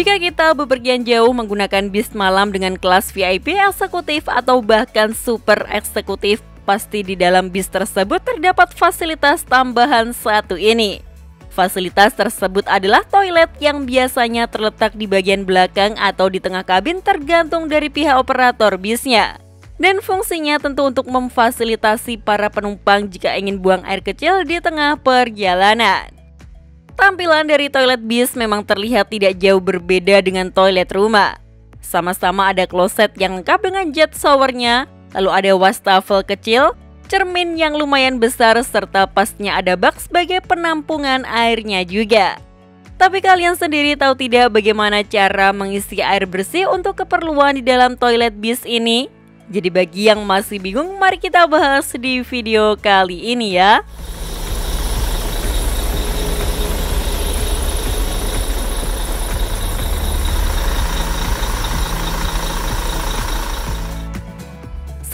Jika kita bepergian jauh menggunakan bis malam dengan kelas VIP, eksekutif, atau bahkan super eksekutif, pasti di dalam bis tersebut terdapat fasilitas tambahan satu ini. Fasilitas tersebut adalah toilet yang biasanya terletak di bagian belakang atau di tengah kabin tergantung dari pihak operator bisnya. Dan fungsinya tentu untuk memfasilitasi para penumpang jika ingin buang air kecil di tengah perjalanan. Tampilan dari toilet bis memang terlihat tidak jauh berbeda dengan toilet rumah. Sama-sama ada kloset yang lengkap dengan jet showernya, lalu ada wastafel kecil, cermin yang lumayan besar, serta pastinya ada bak sebagai penampungan airnya juga. Tapi kalian sendiri tahu tidak bagaimana cara mengisi air bersih untuk keperluan di dalam toilet bis ini? Jadi bagi yang masih bingung, mari kita bahas di video kali ini ya.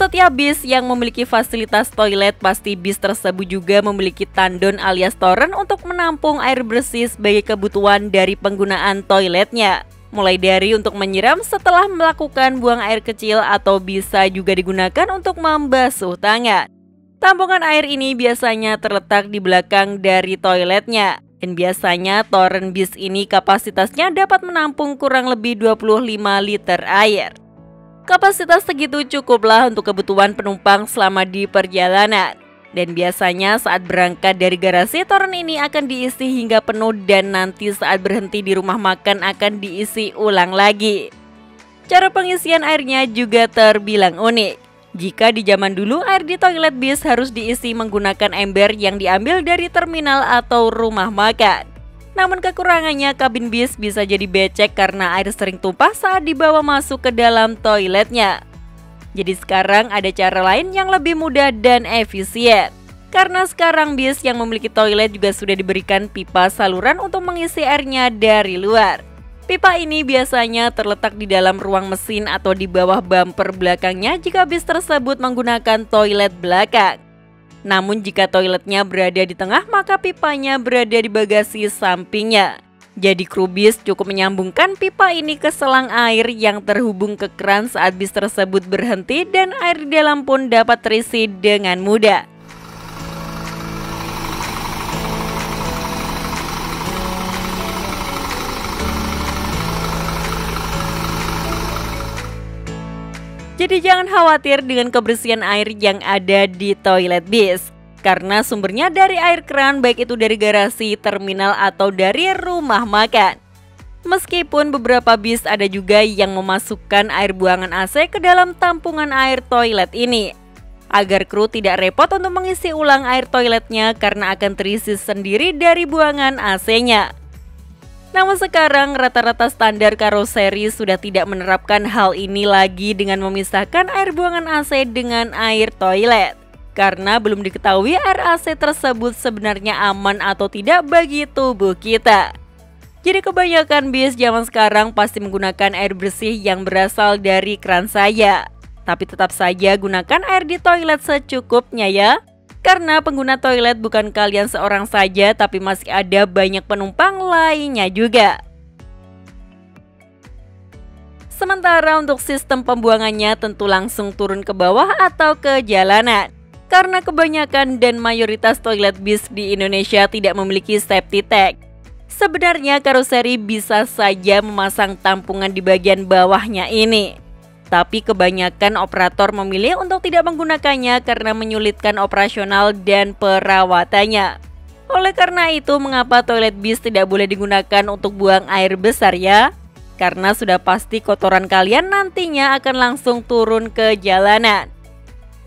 Setiap bis yang memiliki fasilitas toilet, pasti bis tersebut juga memiliki tandon alias toren untuk menampung air bersih sebagai kebutuhan dari penggunaan toiletnya. Mulai dari untuk menyiram setelah melakukan buang air kecil atau bisa juga digunakan untuk membasuh tangan. Tampungan air ini biasanya terletak di belakang dari toiletnya. Dan biasanya toren bis ini kapasitasnya dapat menampung kurang lebih 25 liter air. Kapasitas segitu cukuplah untuk kebutuhan penumpang selama di perjalanan. Dan biasanya saat berangkat dari garasi, toren ini akan diisi hingga penuh dan nanti saat berhenti di rumah makan akan diisi ulang lagi. Cara pengisian airnya juga terbilang unik. Jika di zaman dulu air di toilet bis harus diisi menggunakan ember yang diambil dari terminal atau rumah makan. Namun kekurangannya kabin bis bisa jadi becek karena air sering tumpah saat dibawa masuk ke dalam toiletnya. Jadi sekarang ada cara lain yang lebih mudah dan efisien. Karena sekarang bis yang memiliki toilet juga sudah diberikan pipa saluran untuk mengisi airnya dari luar. Pipa ini biasanya terletak di dalam ruang mesin atau di bawah bumper belakangnya jika bis tersebut menggunakan toilet belakang. Namun jika toiletnya berada di tengah, maka pipanya berada di bagasi sampingnya. Jadi kru bis cukup menyambungkan pipa ini ke selang air yang terhubung ke kran saat bis tersebut berhenti dan air di dalam pun dapat terisi dengan mudah. Jadi jangan khawatir dengan kebersihan air yang ada di toilet bis. Karena sumbernya dari air keran, baik itu dari garasi, terminal, atau dari rumah makan. Meskipun beberapa bis ada juga yang memasukkan air buangan AC ke dalam tampungan air toilet ini. Agar kru tidak repot untuk mengisi ulang air toiletnya karena akan terisi sendiri dari buangan AC-nya. Namun sekarang rata-rata standar karoseri sudah tidak menerapkan hal ini lagi dengan memisahkan air buangan AC dengan air toilet. Karena belum diketahui air AC tersebut sebenarnya aman atau tidak bagi tubuh kita. Jadi kebanyakan bis zaman sekarang pasti menggunakan air bersih yang berasal dari keran saja. Tapi tetap saja gunakan air di toilet secukupnya ya. Karena pengguna toilet bukan kalian seorang saja, tapi masih ada banyak penumpang lainnya juga. Sementara untuk sistem pembuangannya tentu langsung turun ke bawah atau ke jalanan. Karena kebanyakan dan mayoritas toilet bis di Indonesia tidak memiliki safety tank. Sebenarnya karoseri bisa saja memasang tampungan di bagian bawahnya ini. Tapi kebanyakan operator memilih untuk tidak menggunakannya karena menyulitkan operasional dan perawatannya. Oleh karena itu, mengapa toilet bis tidak boleh digunakan untuk buang air besar ya? Karena sudah pasti kotoran kalian nantinya akan langsung turun ke jalanan.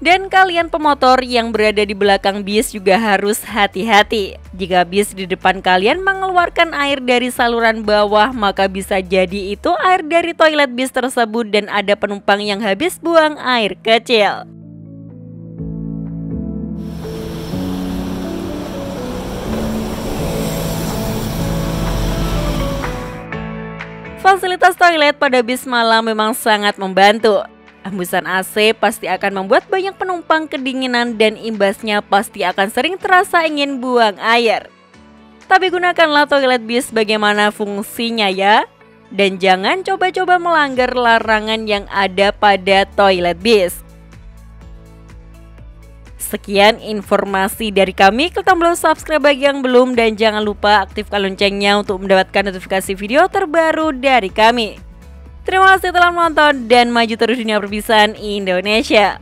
Dan kalian pemotor yang berada di belakang bis juga harus hati-hati. Jika bis di depan kalian mengeluarkan air dari saluran bawah, maka bisa jadi itu air dari toilet bis tersebut dan ada penumpang yang habis buang air kecil. Fasilitas toilet pada bis malam memang sangat membantu. Hembusan AC pasti akan membuat banyak penumpang kedinginan dan imbasnya pasti akan sering terasa ingin buang air. Tapi gunakanlah toilet bis bagaimana fungsinya ya. dan jangan coba-coba melanggar larangan yang ada pada toilet bis. Sekian informasi dari kami. Klik tombol subscribe bagi yang belum dan jangan lupa aktifkan loncengnya untuk mendapatkan notifikasi video terbaru dari kami. Terima kasih telah menonton dan maju terus dunia perpisahan Indonesia.